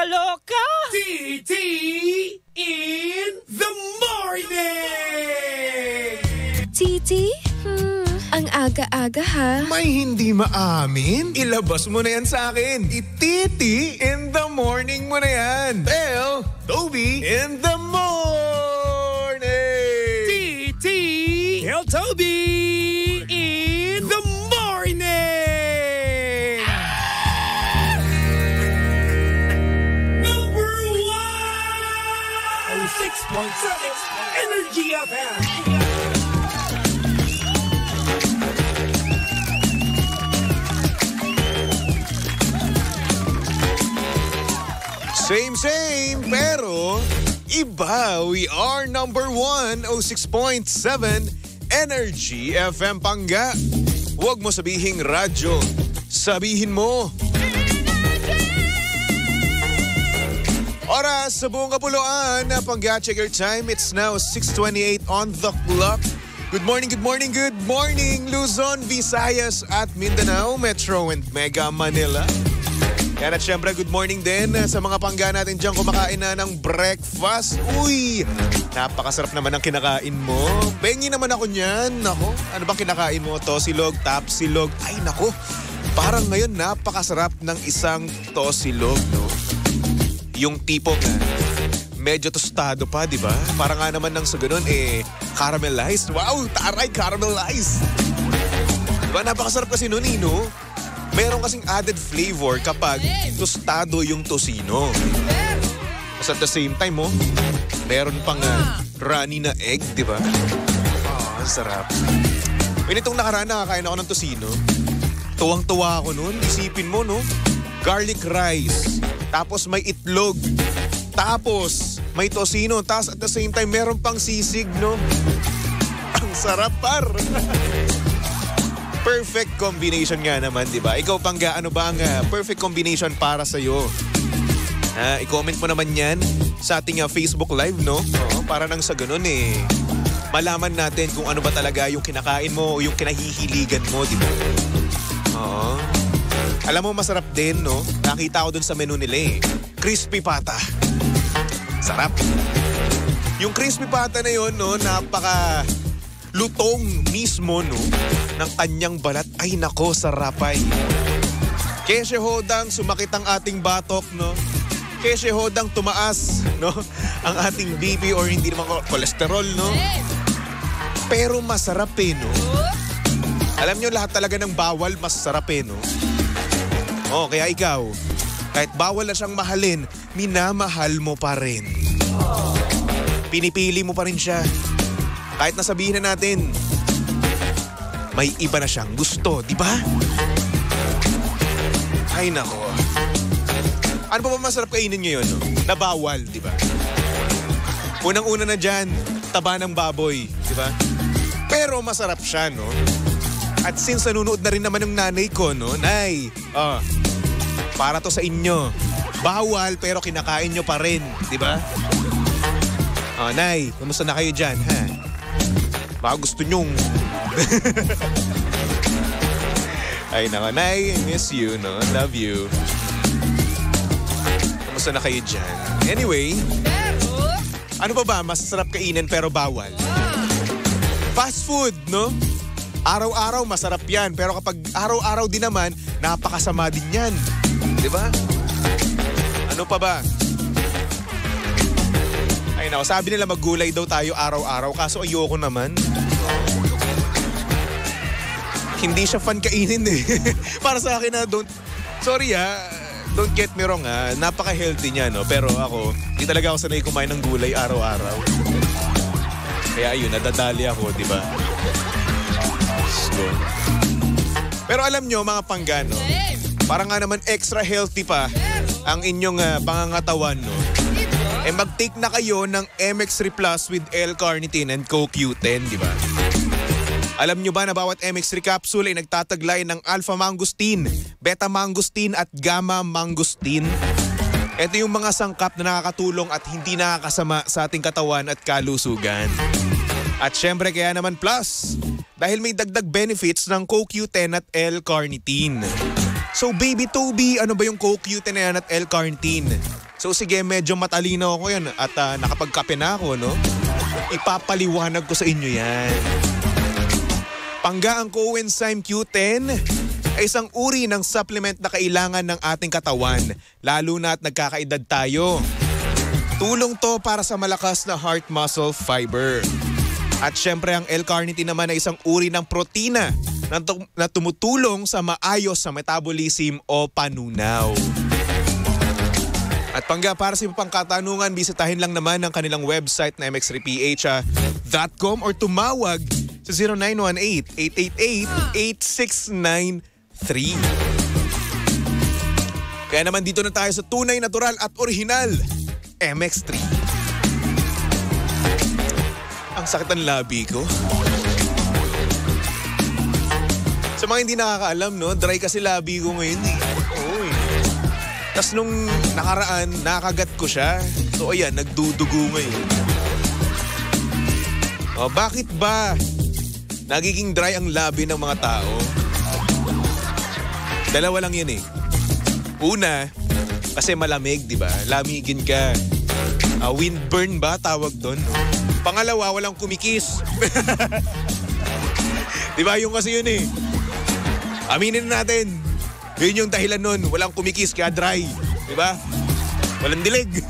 nakakaloka. TT in the morning! Titi? Ang aga-aga ha. May hindi maamin? Ilabas mo na yan sa akin. Ititi in the morning mo na yan. Tell Toby in the morning. TT Tell Toby in the morning! Number 1! 6.7 Energy FM. Same, pero iba. We are number 1, 6.7 Energy FM Pangga. Huwag mo sabihing radyo. Sabihin mo. Oras sa buong kapuluan na Pangga. Check your time. It's now 6:28 on the clock. Good morning, Luzon, Visayas at Mindanao, Metro and Mega Manila. Yan at syempre, good morning din sa mga Pangga natin dyan kumakain na ng breakfast. Uy, napakasarap naman ang kinakain mo. Pengi naman ako niyan. Nako, ano bang kinakain mo? Tosilog, tapsilog. Ay nako, parang ngayon napakasarap ng isang tosilog, no? Yung tipong medyo tostado pa, di ba? Parang nga naman nang sa ganun, caramelized. Wow, taray, caramelized. Diba, napakasarap kasi nun, no? Meron kasing added flavor kapag tostado yung tosino. At the same time, meron pang runny na egg, di ba? Ang sarap. Nitong nakaraan, nakakain ako ng tosino. Tuwang-tuwa ako nun. Isipin mo, no? Garlic rice. Tapos may itlog. Tapos may tosino. Tapos at the same time, meron pang sisig, no? Ang sarap, par! Perfect combination nga naman, di ba? Ikaw, Pangga, ano ba ang perfect combination para sa'yo? I-comment mo naman yan sa ating Facebook Live, no? Oo, para nang sa ganun malaman natin kung ano ba talaga yung kinakain mo o yung kinahihiligan mo, di ba? Oo. Alam mo, masarap din, no? Nakita ko dun sa menu nila crispy pata. Sarap. Yung crispy pata na yun, no? Lutong mismo, no? Ng kanyang balat. Ay nako, sarapay. Kesye hodang sumakit ang ating batok, no? Kesye hodang tumaas, no? Ang ating BP or hindi naman kolesterol, no? Pero masarap, no? Alam nyo, lahat talaga ng bawal masarap, no? Kaya ikaw, kahit bawal na siyang mahalin, minamahal mo pa rin. Pinipili mo pa rin siya. Kahit nasabihin na natin, may iba na siyang gusto, di ba? Ay nako. Ano pa ba masarap kainin ngayon, no? Na bawal, di ba? Unang-una na dyan, taba ng baboy, di ba? Pero masarap siya, no? At since nanunood na rin naman yung nanay ko, no? Nay, para to sa inyo. Bawal pero kinakain nyo pa rin, di ba? Nay, kumusta na kayo dyan, ha? Baka gusto nyong... Ay nako, Nay, miss you, no? Love you. Kamusta na kayo dyan? Anyway, ano ba masasarap kainin pero bawal? Fast food, no? Araw-araw masarap yan, pero kapag araw-araw din naman, napakasama din yan. Di ba? Ano pa ba? Ay nako, sabi nila maggulay daw tayo araw-araw, kaso ayoko naman. Hindi siya fun kainin Para sa akin don't get me wrong napaka-healthy niya, no? Pero ako, hindi talaga ako sanay kumain ng gulay araw-araw. Kaya ayun, nadadali ako, di ba? So, pero alam nyo, mga Panggano, parang nga naman extra healthy pa ang inyong pangangatawan, no? Mag-take na kayo ng MX3 Plus with L-carnitine and CoQ10, di ba? Alam nyo ba na bawat MX3 capsule ay nagtataglay ng alpha-mangosteen, beta-mangosteen at gamma-mangosteen? Ito yung mga sangkap na nakakatulong at hindi nakakasama sa ating katawan at kalusugan. At syempre kaya naman plus, dahil may dagdag benefits ng CoQ10 at L-carnitine. So Baby Toby, ano ba yung co-cute na yan at L-carnitine? So sige, medyo matalino ako yan at nakapagkape na ako, no? Ipapaliwanag ko sa inyo yan. Pangga ang coenzyme Q10 ay isang uri ng supplement na kailangan ng ating katawan, lalo na at nagkakaedad tayo. Tulong to para sa malakas na heart muscle fiber. At syempre ang L-carnitine naman ay isang uri ng protina na tumutulong sa maayos sa metabolism o panunaw. At pangga, para sa pang katanungan, bisitahin lang naman ang kanilang website na mxreph.com or tumawag sa 0918-888-8693. Kaya naman dito na tayo sa tunay, natural at original MX3. Ang sakit ng labi ko. Sa mga hindi nakakaalam, no, dry kasi labi ko ngayon eh. Oo eh. Tapos nung nakaraan, nakagat ko siya. So ayan, nagdudugo ngayon. O, bakit ba nagiging dry ang labi ng mga tao? Dalawa lang yun eh. Una, kasi malamig, di ba? Lamigin ka. Windburn ba tawag doon? Pangalawa, walang kumikis. Di ba? Yung kasi yun eh. Aminin natin. Yun yung dahilan nun. Walang kumikis kaya dry. Di ba? Walang dilig.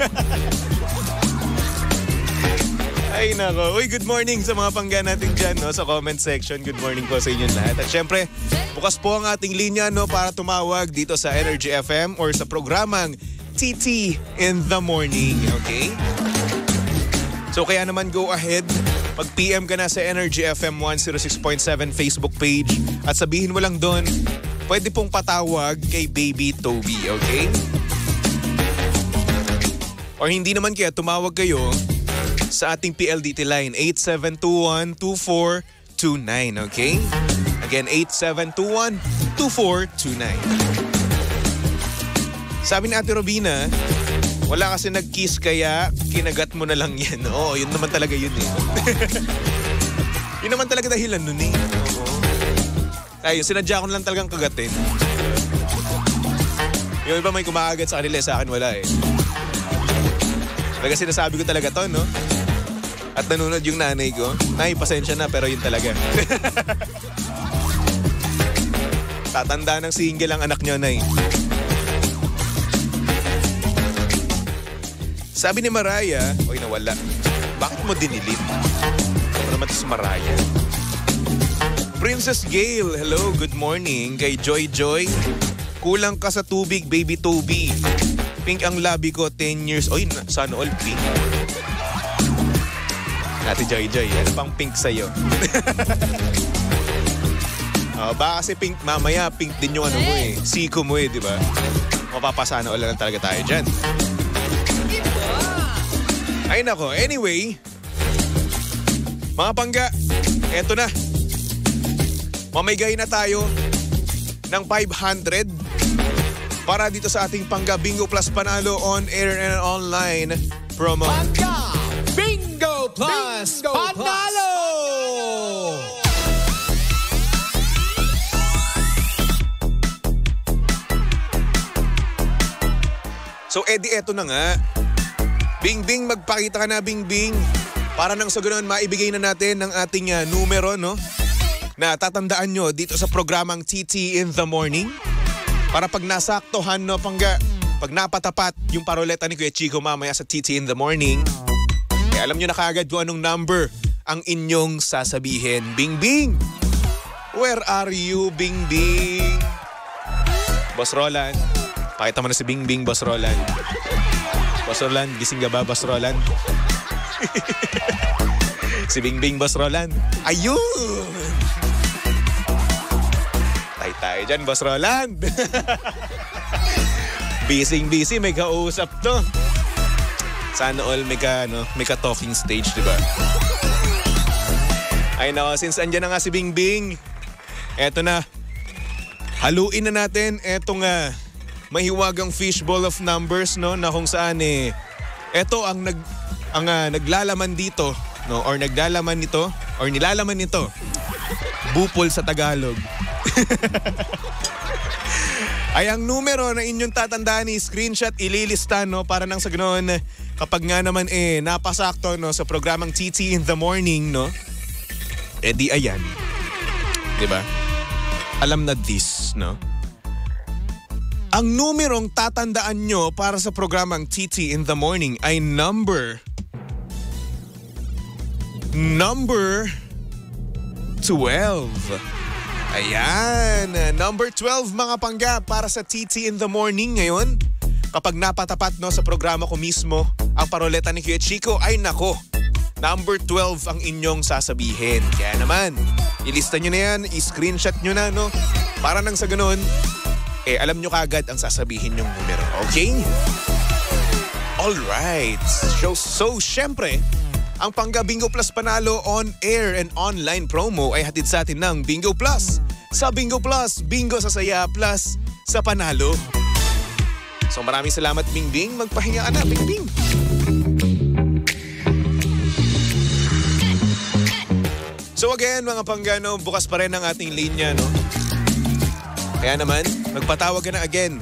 Ay nako. Uy, good morning sa mga pangga natin dyan, no? Sa comment section. Good morning po sa inyo lahat. At syempre, bukas po ang ating linya, no, para tumawag dito sa Energy FM or sa programang TT in the Morning. Okay? So kaya naman go ahead, mag-PM ka na sa Energy FM 106.7 Facebook page at sabihin mo lang doon, pwede pong patawag kay Baby Toby, okay? Or hindi naman kaya tumawag kayo sa ating PLDT line 8721-2429, okay? Again, 8721-2429. Sabi ni Ate Robina, wala kasi nag-kiss kaya kinagat mo na lang yan. Oo, yun naman talaga yun eh. Yun naman talaga dahilan nun eh. Oo. Ay, sinadya ko lang talagang kagatin. Yung iba may kumakagat sa kanila, sa akin wala eh. Talaga sinasabi ko talaga to, no? At nanonood yung nanay ko. Nay, pasensya na, pero yun talaga. Tatanda ng single ang anak niyo, Nay. Sabi ni Mariah, oy nawala, bakit mo dinilit? Ano naman ito si Mariah? Princess Gail, hello, good morning. Kay Joy Joy, kulang ka sa tubig, Baby Toby. Pink ang labi ko, 10 years. Oy, sana all pink. Ate Joy Joy, ano pang pink sa'yo? Baka kasi pink, mamaya pink din yung ano mo eh. Siko mo eh, di ba? Mapapasana all lang talaga tayo dyan. Ay nako, anyway, mga pangga, eto na. Mamigay na tayo ng 500 para dito sa ating Pangga Bingo Plus Panalo on air and online promo. Pangga Bingo Plus Panalo! So Eddie, eto na nga. Bingbing, magpakita ka na, Bingbing. Para nang sa ganoon, maibigay na natin ang ating numero, no? Na tatandaan nyo dito sa programang TT in the Morning. Para pag nasaktohan, no, Pangga, pag napatapat yung paroleta ni Kuya Chico mamaya sa TT in the Morning, alam nyo na kaagad kung anong number ang inyong sasabihin. Bingbing! Where are you, Bingbing? Boss Roland. Pakita mo na si Bingbing, Boss Roland. Boss Roland, gising ka ba, Boss Roland? Si Bingbing, Boss Roland. Ayun! Tayo dyan, Boss Roland. Busy, may kausap to. Sana all may ka talking stage, di ba? Ay nako, since andyan na nga si Bingbing, eto na. Haluin na natin etong mahiwagang fishbowl of numbers, no, na kung saan eto ang naglalaman dito, no, or naglalaman nito or nilalaman nito. Bupol sa Tagalog. Ay ang numero na inyong tatandaan ni screenshot ililista no para nang sa ganoon kapag nga naman napasakto no sa programang TT in the Morning no. Di ayan. 'Di ba? Alam na this no. Ang numerong tatandaan nyo para sa programang TT in the Morning ay number 12. Ayan, number 12 mga pangga para sa TT in the Morning ngayon. Kapag napatapat no sa programa ko mismo, ang paroleta ni Kuya Chico ay nako. Number 12 ang inyong sasabihin. Kaya naman, ilista nyo na yan, i-screenshot nyo na no. Para nang sa ganun, alam nyo kagad ang sasabihin yung numero. Okay? Alright. So syempre, ang Pangga Bingo Plus Panalo on-air and online promo ay hatid sa atin ng Bingo Plus. Sa Bingo Plus, bingo sa saya plus sa panalo. So maraming salamat, Bing Bing. Magpahinga ka na, Bing Bing. So again, mga Panggano, bukas pa rin ang ating linya, no? Kaya naman, magpatawag ka na again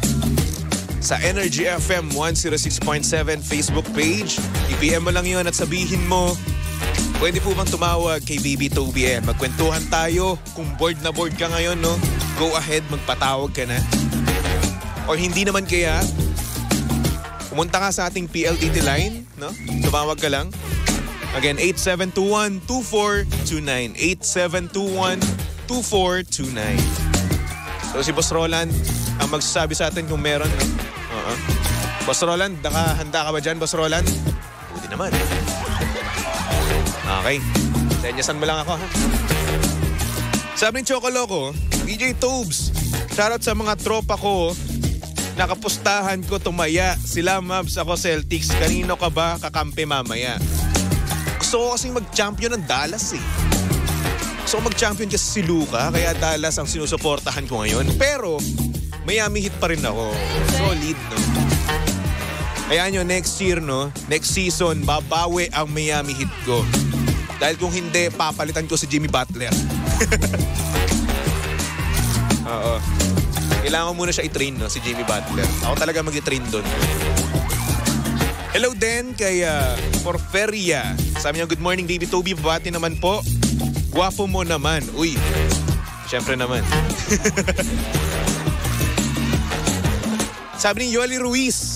sa Energy FM 106.7 Facebook page. I-PM mo lang yun at sabihin mo, pwede po bang tumawag kay Baby Toby Magkwentuhan tayo. Kung bored na bored ka ngayon, no? Go ahead, magpatawag ka na. Or hindi naman kaya, pumunta ka sa ating PLDT line, no? Tumawag ka lang. Again, 8721-2429. 8721-2429. So si Boss Roland ang magsasabi sa atin kung meron. No? Boss Roland, handa ka ba dyan, Boss Roland? Buti naman. Okay. Senyasan mo lang ako, ha? Sabi ni Choco Loco, DJ Tobes, shoutout sa mga tropa ko. Nakapustahan ko tumaya. Sila Mavs, ako Celtics. Kanino ka ba kakampi mamaya? Gusto ko kasing mag-champion ng Dallas eh. Gusto ko mag-champion kasi si Luka, kaya Dallas ang sinusuportahan ko ngayon. Pero Miami Heat pa rin ako. Solid, no? Kaya nyo, next year, no? Next season, babawi ang Miami Heat ko. Dahil kung hindi, papalitan ko si Jimmy Butler. Oo. Kailangan ko muna siya i-train, no? Si Jimmy Butler. Ako talaga mag-i-train doon. Hello din kay Porferia. Sabi niya, good morning, Baby Toby. Babati naman po. Gwapo mo naman. Uy, syempre naman. Sabi ni Yoli Ruiz,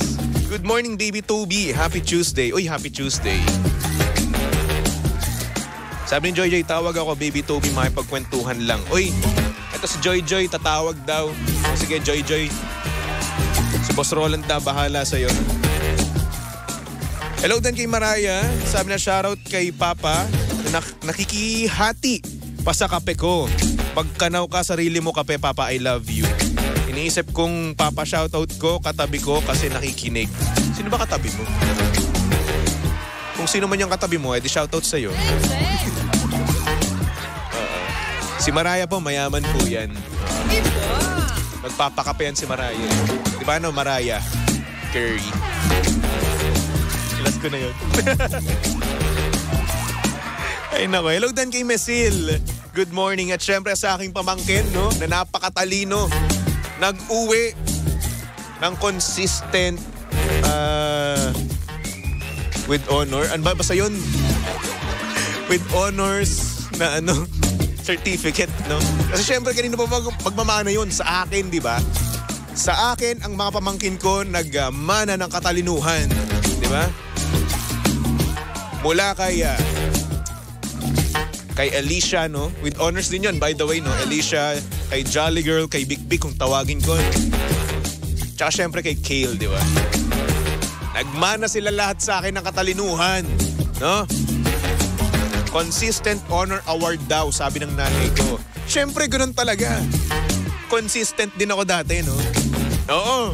good morning, Baby Toby. Happy Tuesday. Uy, happy Tuesday. Sabi ni Joy Joy, tawag ako, Baby Toby, makipagkwentuhan lang. Uy, ito si Joy Joy, tatawag daw. Sige, Joy Joy. Si Boss Roland na, bahala sa'yo. Hello din kay Maraya. Sabi na shoutout kay Papa. Nakikihati pa sa kape ko. Pagkanaw ka sarili mo kape, Papa, I love you. Iniisip kong Papa shoutout ko, katabi ko kasi nakikinig. Sino ba katabi mo? Kung sino man yung katabi mo, edi shoutout sa'yo. Si Maraya po, mayaman po yan. Magpapakape yan si Maraya. Di ba no, Maraya? Curry. Ilas ko na yun. Ay nako, hello din kay Mesil. Good morning at syempre sa aking pamangkin, no, na napakatalino. Nag-uwi ng consistent with honor. Ano ba? Basta yun? With honors na certificate, no? Kasi syempre kanino pa magmamana yun? Sa akin, di ba? Sa akin, ang mga pamangkin ko nagmana ng katalinuhan. Di ba? Mula kay Alicia, no? With honors din yun, by the way, no? Alicia, kay Jolly Girl, kay Big Big, kung tawagin ko. Tsaka syempre kay Kale, di ba? Nagmana sila lahat sa akin ng katalinuhan, no? Consistent Honor Award daw, sabi ng nanay ko. Syempre, ganun talaga. Consistent din ako dati, no? Oo.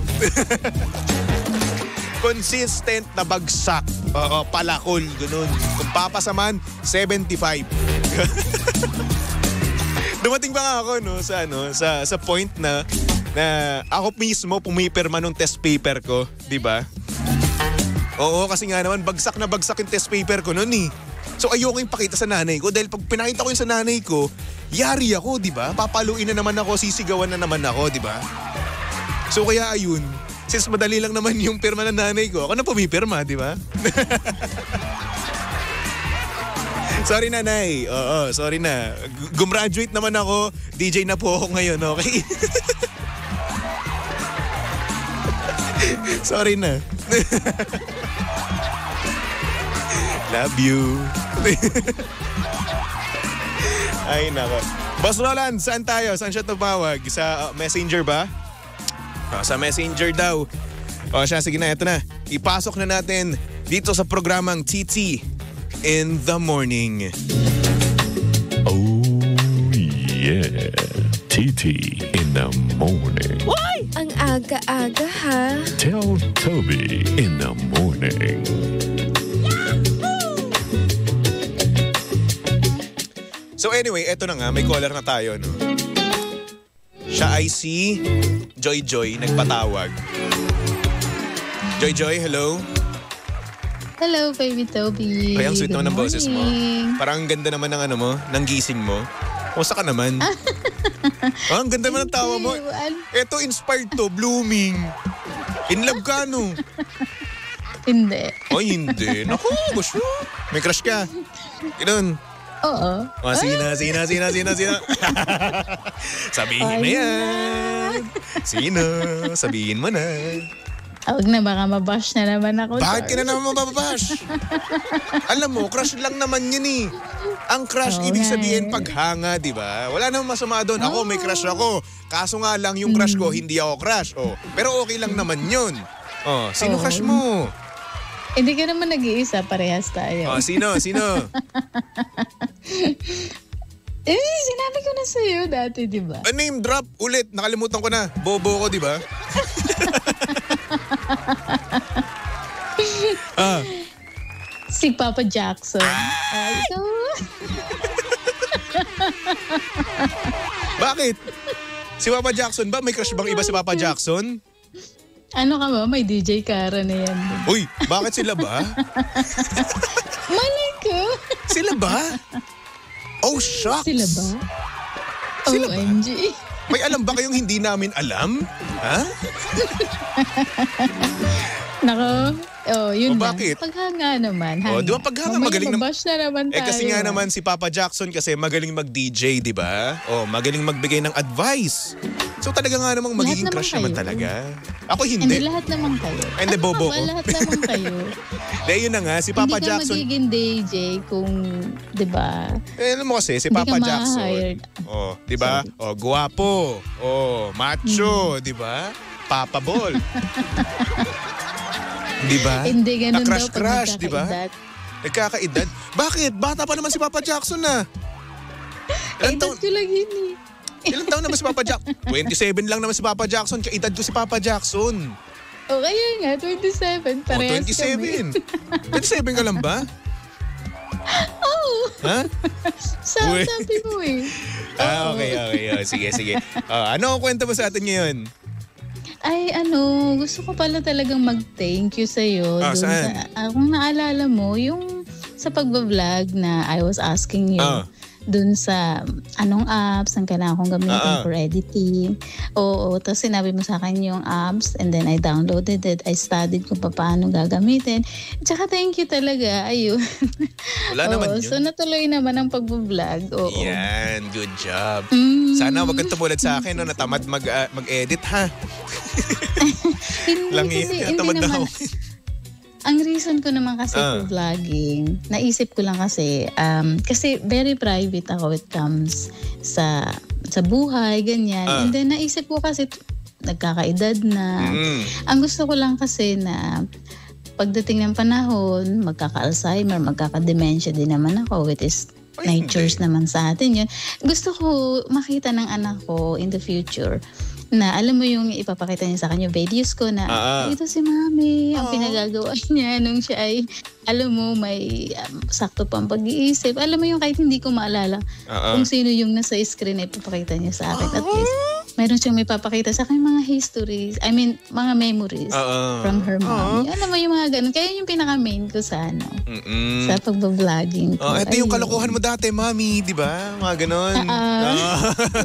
Consistent na bagsak. Oo, palakol, ganun. Kung papasaman, 75. Dumating pa nga ako, no, sa point na ako mismo pumipirma nung test paper ko, di ba? Oo, kasi nga naman bagsak na bagsak yung test paper ko noon eh. So ayoko yung pakita sa nanay ko dahil pag pinakita ko yung sa nanay ko, yari ako, di ba? Papaluin na naman ako, sisigawan na naman ako, di ba? So kaya ayun, since madali lang naman yung pirma ng nanay ko, ako na pumipirma, di ba? Sorry nanay. Oo, sorry na. Gumraduate naman ako. DJ na po ako ngayon, okay? Sorry na. Love you. Ay, nako. Boss Roland, saan tayo? Saan siya tumawag? Sa Messenger ba? Sa Messenger daw. O siya, sige na, ito na. Ipasok na natin dito sa programang TT in the Morning. Oh, yeah. TT in the Morning. Why? Ang aga-aga ha. Tell Toby in the Morning. So anyway, eto na nga, may caller na tayo, no? Siya ay si Joy Joy, nagpatawag. Joy Joy, hello? Hello, baby Toby. Ay, ang sweet Good naman ng boses mo. morning. Parang ang ganda naman ng ano mo, ng gising mo. Kumusta ka naman? Ang ganda naman ng tawa mo. Eto, inspired to, blooming. In love ka, no? Hindi. Ay, hindi. Naku, gusto. May crush ka. Ganun. Oo. Oh, sina. Sabihin mo yan. Sino? Sabihin mo na. Huwag na, baka mabash na naman ako. Bakit ka na naman mababash? Alam mo, crush lang naman yun eh. Ang crush, ibig sabihin paghanga, di ba? Wala namang masama doon. Ako, may crush ako. Kaso nga lang, yung crush ko, hindi ako crush. Oh. Pero okay lang naman yun. Oh, sino crush mo? Hindi ka naman nag-iisa, parehas tayo. Oh, sino? Sinabi ko na sa'yo dati, di ba? Name drop ulit. Nakalimutan ko na. Bobo ko, di ba? Si Papa Jackson. So, Bakit? Si Papa Jackson ba? May crush bang iba si Papa Jackson? ano ka ba? May DJ Kara na yan. Uy, bakit sila ba? Malay ko. Sila ba? Oh, shucks. Sila ba? Sila ba? OMG. May alam ba kayong hindi namin alam? Ha? Nako. Yun na. Bakit? Paghanga naman. Di ba paghanga magaling mabash na naman tayo. kasi nga naman si Papa Jackson kasi magaling mag-DJ, di ba? Magaling magbigay ng advice. So talaga nga namang magiging Lahat crush naman naman kayo. talaga. Ako Hindi, hindi. lahat naman kayo. Hindi, bobo ko. Lahat naman kayo. Dahil yun na nga, si Papa Hindi ka Jackson. magiging DJ kung, di ba? Alam mo kasi, si Hindi Papa ka Jackson. ma-hired. Di ba? Guwapo. Macho, di ba? Papa Ball. Di ba? Hindi, ganun daw pag Crush, di ba? nagkakaedad. Nagkakaedad. Bakit? Bata pa naman si Papa Jackson na. Ilang Edad taon, ko lang yun eh. ilang taon naman si Papa Jackson? 27 lang naman si Papa Jackson. Kaedad ko si Papa Jackson. O kaya nga, 27. Parehas 27. kami. 27 ka lang ba? Oo. Ha? Uy. Sabi mo eh. Okay. Sige. Ano ang kwento mo sa atin ngayon? Ay, gusto ko pala talagang mag-thank you sa'yo. Saan? Kung naalala mo, yung sa pagbablog na I was asking you, dun sa anong apps ang kailangan kong gamitin for editing. Oo, tapos sinabi mo sa akin yung apps and then I downloaded it. I studied kung paano gagamitin. Tsaka thank you talaga. Ayun. Wala naman yun. So natuloy naman ang pagbablog. Oo. Yan, good job. Sana wag kang tumulad sa akin, no, natamad mag-edit, ha? Hindi Lang kasi, yun, hindi natamad na naman. ako. Ang reason ko naman kasi for vlogging, naisip ko lang kasi very private ako when it comes sa buhay, ganyan. And then naisip ko kasi nagkakaedad na. Ang gusto ko lang kasi na pagdating ng panahon, magkaka-Alzheimer, magkaka-dementia din naman ako, which is natures naman sa atin yun. Gusto ko makita ng anak ko in the future na alam mo yung ipapakita niya sa kanya videos ko na ito si mami, ang pinagagawa niya nung siya ay alam mo may sakto pang pag-iisip. Alam mo yung kahit hindi ko maalala kung sino yung nasa screen na ipapakita niya sa akin. At least mayroon siyang may papakita sa akin mga histories, mga memories from her mommy. Alam mo yung mga ganun. Kaya yung pinaka-main ko sa sa pagbabloging ko. Ito yung kalokohan mo dati, mami, di ba? Mga ganun.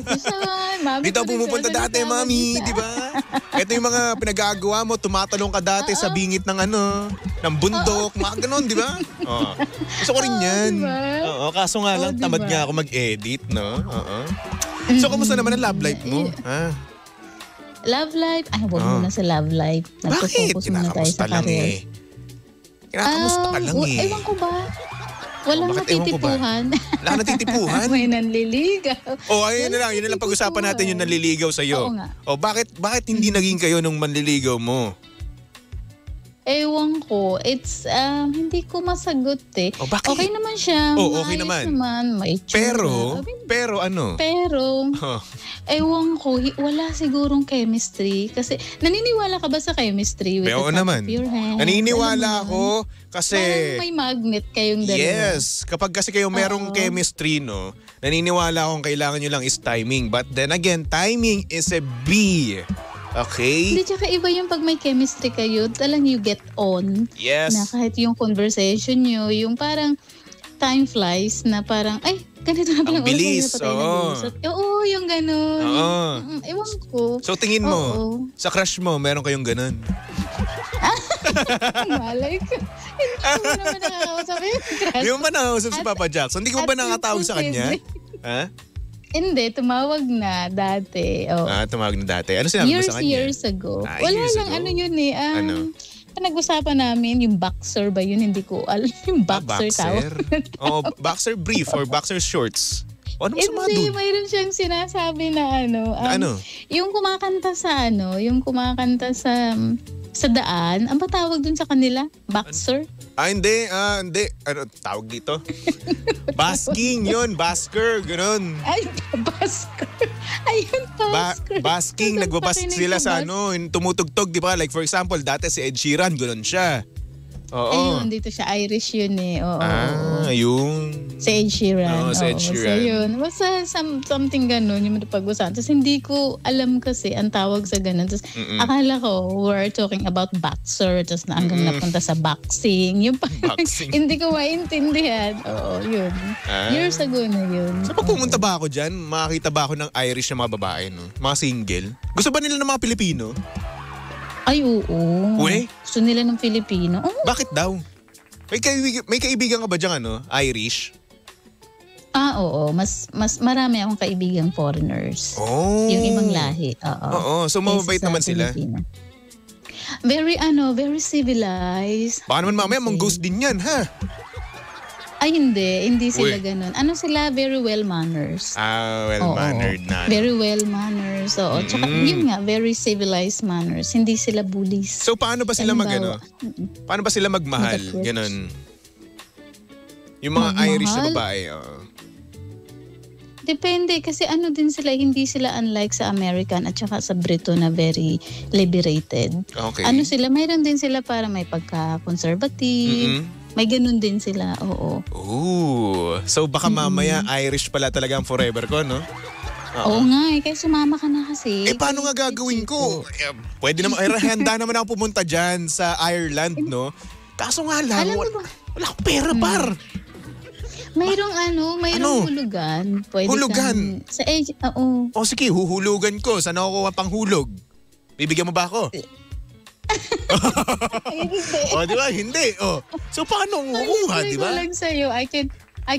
Ito siya, mami. Dito pumupunta dati, mami, di ba? Ito yung mga pinagagawa mo, tumatalong ka dati sa bingit ng ng bundok, mga ganun, di ba? Gusto ko rin yan. Diba? Kaso nga lang, tamad nga ako mag-edit, no? So, kamusta naman ang love life mo? Love life? Ay, huwag muna sa love life. Bakit? Nagpo-focus muna tayo sa career. Kinakamusta ka lang Ewan ko ba? Walang natitipuhan. Wala ka natitipuhan? May nanliligaw. Ayun na lang pag-usapan natin yung nanliligaw sa'yo. Oo nga. Bakit hindi naging kayo nung manliligaw mo? Ewan ko. It's, hindi ko masagot eh. Bakit? Okay naman siya. Okay naman. May tsura. Pero ano? Pero, ewan ko, wala sigurong chemistry. Kasi, naniniwala ka ba sa chemistry with Oo the touch naman. of your hand? Naniniwala ako kasi... Parang may magnet kayong dalawa. Yes. Kapag kasi kayo merong chemistry, no, naniniwala akong kailangan nyo lang is timing. But then again, timing is a B. Okay? Hindi, tsaka iba yung pag may chemistry kayo, talang you get on. Yes. Na kahit yung conversation nyo, yung parang time flies na parang, ay, ganito na pala. Ang bilis. Oo, yung gano'n. Ewan ko. So tingin mo, sa crush mo, meron kayong ganun? Malay ko. Hindi ko naman nakakausap yung crush. Hindi mo ba nakakausap si Papa Jackson? Hindi ko ba nakatawag sa kanya? Ha? Hindi, tumawag na dati. Tumawag na dati. Ano sinabi mo sa kanya? Years ago. Wala years lang, ago? ano yun eh. Pinag-usapan namin, yung boxer ba yun? Hindi ko alam. Yung boxer tawag. Boxer brief or boxer shorts. Ano sa mga Hindi, doon? mayroon siyang sinasabi na yung kumakanta sa yung kumakanta sa daan, ang ba tawag dun sa kanila? Boxer? Hindi. Ano tawag dito? Basking yun. Basker. Ganun. Ay, basker. Ayun, basker. Basking. Nagbabask sila sa tumutugtog, di ba? Like for example, dati si Ed Sheeran, ganun siya. Oo. Ayun, dito siya. Irish yun eh. Oo. Yun. Si Ed Sheeran. Si Ed Sheeran. Basta yun. Basta something ganun yung pag-usapan. Tapos hindi ko alam kasi ang tawag sa ganun. Tapos akala ko we're talking about boxer. Tapos na hanggang napunta sa boxing. Yung Boxing. hindi ko maintindihan. Oo, yun. Years ago na yun. So pag pumunta ba ako dyan, makakita ba ako ng Irish na mga babae, no? Mga single? Gusto ba nila ng mga Pilipino? Ay, oo. Uy? Gusto nila ng Filipino. Bakit daw? May kaibigan ka ba dyan, Irish? Oo. Mas marami akong kaibigang foreigners. Yung ibang lahi. Oo. So mababait naman sila? Pilipino. Very civilized. Baka naman mamaya mang-ghost din yan, ha? Ay, hindi sila ganun. Sila very well manners. Well-mannered na. Very well manners. Oo. Tsaka yun nga, very civilized manners. Hindi sila bullies. So paano ba sila paano ba sila magmahal? Ganun. Yung mga Irish na babae. Depende kasi din sila, hindi sila unlike sa American at saka sa Brito na very liberated. Okay. Sila, mayroon din sila para may pagka-conservative. May ganun din sila, oo. So baka mamaya Irish pala talaga ang forever ko, no? Oo nga kaya sumama ka na kasi. Paano nga gagawin ko? Pwede naman, handa naman ako pumunta dyan sa Ireland, no? Kaso nga lang, wala akong pera, par. Mayroong hulugan. Pwede Hulugan? Sa age, oo. Sige, huhulugan ko. Saan ako kuha pang hulog? Bibigyan mo ba ako? Di ba? Hindi. So, paano kukuha, di ba? Lang sa'yo, I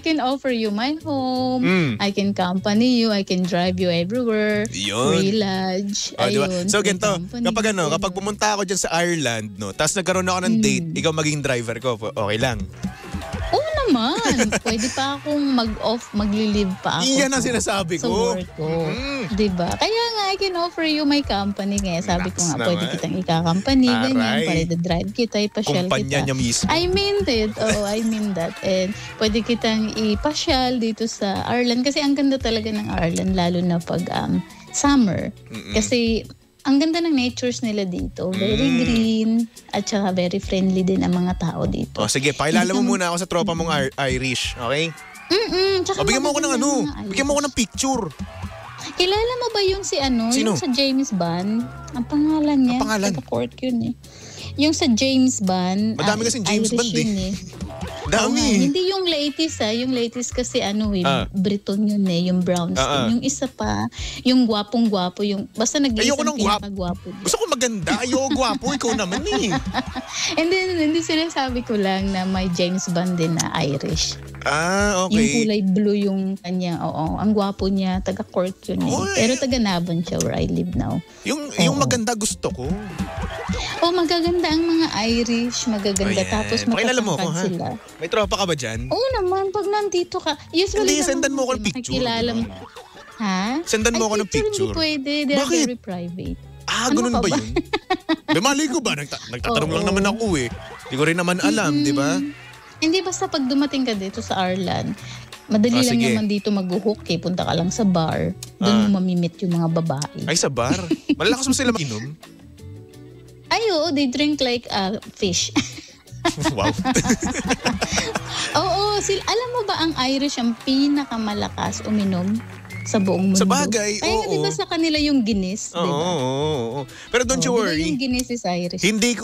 can offer you my home. I can accompany you. I can drive you everywhere. Yun. Free lodge. Diba? Ayun. So, ganito. Kapag pumunta ako dyan sa Ireland, no, tapos nagkaroon ako ng date, ikaw maging driver ko, okay lang? Oo naman. Pwede pa akong magli-live pa ako. Iyan ang sinasabi ko. Sa work ko. Diba? Kaya nga, I can offer you my company. Kaya sabi ko nga, pwede kitang ika-company. Ganyan, para drive kita, ipasyal Kumpanya kita. niya mismo. I mean it. I mean that. And pwede kitang ipasyal dito sa Ireland. Kasi ang ganda talaga ng Ireland, lalo na pag summer. Kasi ang ganda ng natures nila dito. Very green at saka very friendly din ang mga tao dito. Sige, pakilala mo muna ako sa tropa mong Irish, okay? Tsaka bigyan mo ako ng bigyan mo ako ng picture. Kilala mo ba yung si ano? Sino? Yung sa James Bond? Ang pangalan niya. Ang pangalan? Taga-court yun eh. Yung sa James Bond. Madami kasing James Irish Bond yun eh. Dami. Hindi yung latest Yung latest kasi Briton yun eh. Yung brown skin. Yung isa pa, yung gwapong-gwapo. Basta Ayoko nag-iisang ng gwapo. pinaka-gwapo. Gusto ko maganda. Ayoko gwapo. Ikaw naman eh. And then, hindi sinasabi ko lang na may James Bond din na Irish. Okay. Yung kulay blue yung kanya. Oo. Ang gwapo niya. Taga-court yun eh. Oy. Pero taga-Naban siya where I live now. Yung maganda gusto ko. Magaganda ang mga Irish. Magaganda. Ayan. Tapos Pakilala mo ako, matatangkad ha? sila. May tropa ka ba dyan? Oo naman. Pag nandito ka. Usually Hindi, sendan mo ako ng picture. Makikilala mo. Ha? Sendan mo ako ng picture. Hindi pwede. They are Bakit? very private. Ganun Ano ka ba ba? yun? Mali ko ba? Nagtatanong lang Oo. naman ako eh. Hindi ko rin naman alam, di ba? Hindi, basta pag dumating ka dito sa Arlan, madali lang sige. naman dito mag-hook eh. Punta ka lang sa bar. Doon mo mamimit yung mga babae. Ay, sa bar? Malalakas mo sila mag-inom? Ay, oo, they drink like fish. Wow. Oo, alam mo ba ang Irish ang pinakamalakas uminom sa buong mundo? Sa bagay, Ay, oo. di ba sa kanila yung Guinness, di ba? Oo. Pero don't you Di ba worry. yung Guinness is Irish? Hindi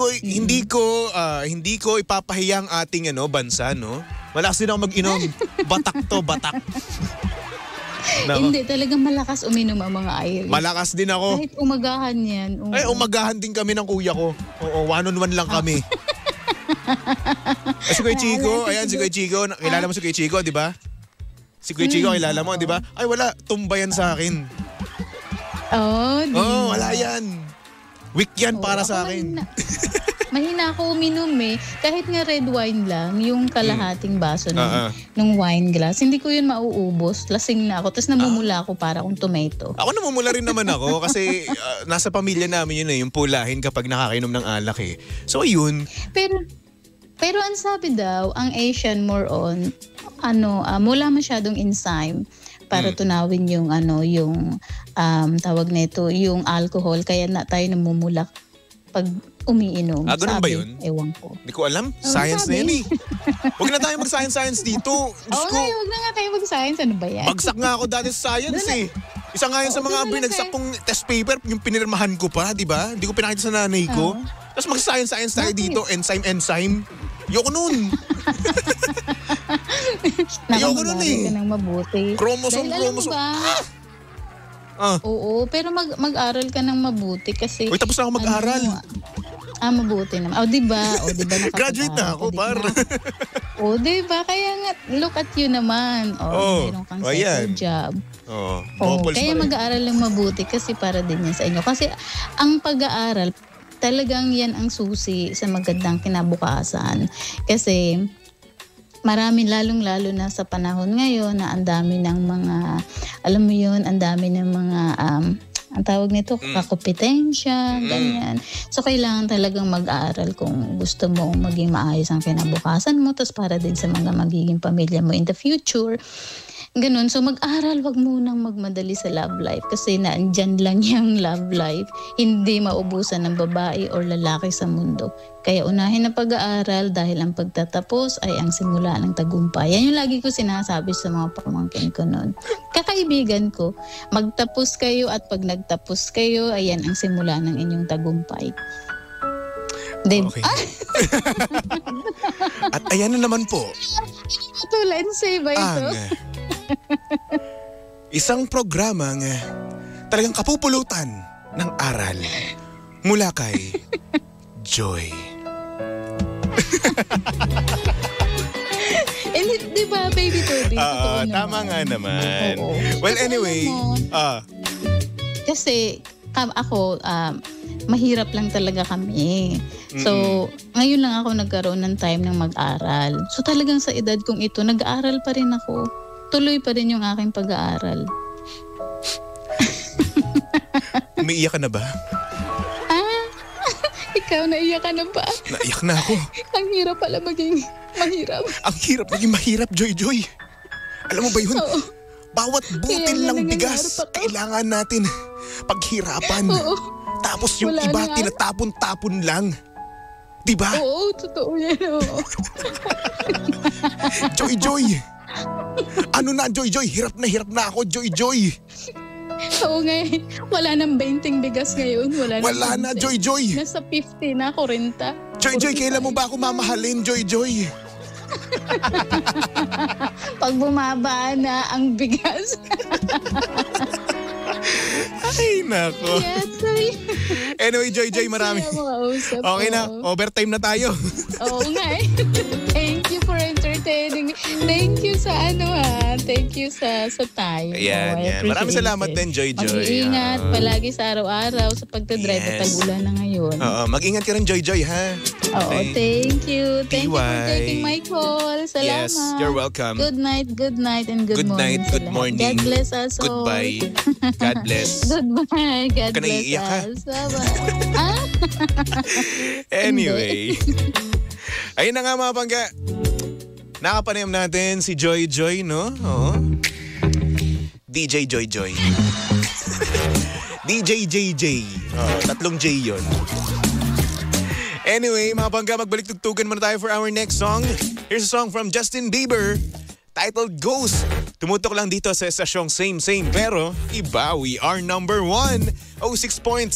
ko ipapahiya ang ating bansa, no? Malakas din ako mag-inom. Batak to, batak. Nako. Hindi, talagang malakas uminom ang mga Irish. Malakas din ako. Kahit umagahan yan. Oo. Ay, umagahan din kami ng kuya ko. Oo, 1-on-1 lang kami. Si Kuya Chico, ayan si Kuya Chico. Kilala mo si Kuya Chico, di ba? Si Kuya Chico, kilala mo, di ba? Ay, wala. Tumba yan sa akin. Wala yan. Weak yan para sa akin. Mahina ako uminom eh. Kahit nga red wine lang, yung kalahating baso ng wine glass, hindi ko yun mauubos. Lasing na ako. Tapos namumula ako para akong tomato. Ako namumula rin naman ako kasi nasa pamilya namin yun eh, yung pulahin kapag nakakainom ng alak eh. So, yun. Pero ang sabi daw, ang Asian more on, wala masyadong enzyme para tunawin yung tawag nito, yung alcohol. Kaya tayo namumula pag umiinom. Ganun ba yun? Ewan ko. Hindi ko alam. Science na yan eh. Huwag na tayo mag-science dito. Diyos ko. Huwag na nga tayo mag-science. Ano ba yan? Bagsak nga ako dati sa science eh. Isa nga yun sa mga binagsak kong test paper, yung pinirmahan ko pa, di ba? Hindi ko pinakita sa nanay ko. Tapos mag-science tayo dito. Enzyme. Ayoko nun. Ayoko nun eh. Ka ng mabuti. Chromosome. Oo, pero mag-aral ka ng mabuti kasi... Uy, tapos na ako mag-aral. Mabuti naman. Diba? Graduate na ako, par. Diba? Kaya nga, look at you naman. Meron kang second job. Kaya mag-aaral ng mabuti kasi para din yan sa inyo. Kasi ang pag-aaral, talagang yan ang susi sa magandang kinabukasan. Kasi marami lalong-lalo na sa panahon ngayon na ang dami ng mga, alam mo yun, ang dami ng mga, ang tawag nito, kakompetensya, ganyan. So, kailangan talagang mag-aaral kung gusto mo maging maayos ang kinabukasan mo, tapos para din sa mga magiging pamilya mo in the future. Ganun. So, mag-aral, wag munang magmadali sa love life kasi naandyan lang yung love life. Hindi maubusan ng babae or lalaki sa mundo. Kaya unahin na pag-aaral dahil ang pagtatapos ay ang simula ng tagumpay. Yan yung lagi ko sinasabi sa mga pamangkin ko noon. Kakaibigan ko, magtapos kayo at pag nagtapos kayo, ayan ang simula ng inyong tagumpay. Okay. At ayan na naman po. Ito, Lindsay ba ito? Isang programang talagang kapupulutan ng aral mula kay Joy. Di ba, baby Toby? Tama nga naman. Oo. Well, anyway. Kasi ako, mahirap lang talaga kami. So, ngayon lang ako nagkaroon ng time ng mag-aral. So, talagang sa edad kong ito, nag-aaral pa rin ako. Tuloy pa rin yung aking pag-aaral. Umiiyak ka na ba? Ikaw, naiyak ka na ba? Naiyak na ako. Ang hirap pala maging mahirap. Ang hirap maging mahirap, Joy. Alam mo ba yun? Oo. Bawat butil lang bigas, kailangan natin paghirapan. Oo. Tapos yung Wala iba, na. tinatapon-tapon lang. Diba? Oo, totoo yan. Oo. Joy. Ano na, Joy? Hirap na ako, Joy. Oo nga eh. Wala nang 20 bigas ngayon. Wala na, Joy Joy. Nasa 50 na, 40. Joy Joy, kailan mo ba ako mamahalin, Joy Joy? Pag bumaba na ang bigas. Ay, nako. Yes, sorry. Anyway, Joy Joy, marami. Okay na, overtime na tayo. Oo nga eh. Thank you for entertaining me. Thank you sa Thank you sa time. Ayan, yan. Maraming salamat din, Joy Joy. Mag-iingat palagi sa araw-araw sa pagdadrive at tag-ulan na ngayon. Oo, mag-ingat ka rin, Joy Joy, ha? Oo, thank you. Thank you for TY. taking my call. Salamat. Yes, you're welcome. Good night, and good morning. Good morning. God bless us all. Goodbye. God bless. Goodbye. God Ka bless naiiyak ka? us. Bye-bye. Anyway. Ayun na nga mga pangga. Nakapanayam natin si Joy Joy, no? Oo. DJ Joy Joy. DJ JJ. Oh, 3 J yun. Anyway, mga pangga, magbalik tugtugan muna tayo for our next song. Here's a song from Justin Bieber titled Ghost. Tumutok lang dito sa estasyong same pero iba. We are number 1. 06.7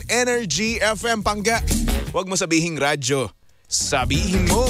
Energy FM Pangga. Huwag mo sabihing radyo. Sabihin mo.